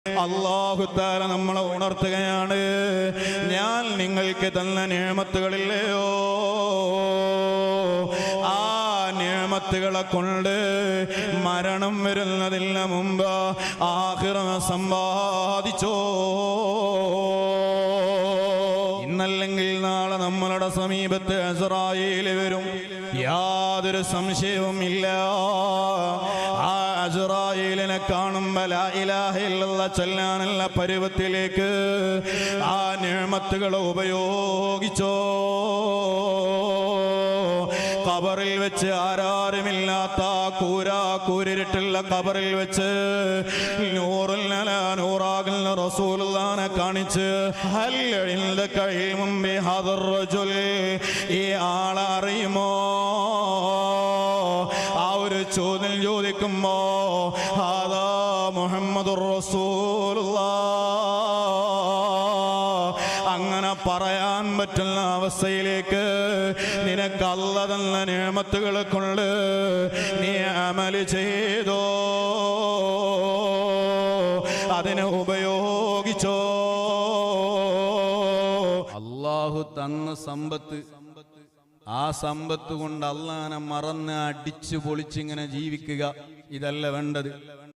അല്ലാഹു തആല നമ്മളെ ഉണർത്തുകയാണ്. ഞാൻ നിങ്ങൾക്ക് തന്ന നിഅമത്തുകളില്ലയോ, ആ നിഅമത്തുകളെ കൊണ്ട് മരണം വരുന്നതിന് മുമ്പ് ആഖിറത സമ്പാദിച്ചോ. ഇന്നല്ലെങ്കിൽ നാളെ നമ്മളുടെ സമീപത്ത് അസ്റായീൽ വരും, യാതൊരു സംശയവും ഇല്ല. ആ അസ്റായീലിനെ കാണുമ്പോൾ ലാ ഇലാഹ ഇല്ലല്ലാഹ് ചൊല്ലാനുള്ള പരുവത്തിലേക്ക് ആ നിഅമത്തുകൾ ഉപയോഗിച്ചോ. ഖബറിൽ വെച്ച് ആരാരുമില്ലാത്ത കൂരിരുട്ടുള്ള ഖബറിൽ വെച്ച് നൂറുൽ അലാ നൂറാകുന്ന റസൂലുള്ളാഹിനെ കാണിച്ച് ഹൽ ഇൻദക ഇൽമുൻ ബിഹാദർ റജുൽ, ഈ ആളെ അറിയുമോ? ആ ഒരു ചോദ്യം ചോദിക്കുമ്പോ ഹാദാ മുഹമ്മദുർ റസൂലുള്ളാഹ്, അങ്ങനെ പറയാൻ പറ്റുന്ന അവസ്ഥയിലേക്ക് നിനക്ക് അല്ലാഹു തന്ന നിഅമത്തുകളെ കൊണ്ട് നീ അമൽ ചെയ്തോ, അതിനെ ഉപയോഗിച്ചോ. അല്ലാഹു തന്ന സമ്പത്ത്, ആ സമ്പത്ത് കൊണ്ട് അല്ലാഹനെ മറന്ന് അടിച്ചു പൊളിച്ചിങ്ങനെ ജീവിക്കുക, ഇതല്ല വേണ്ടത്.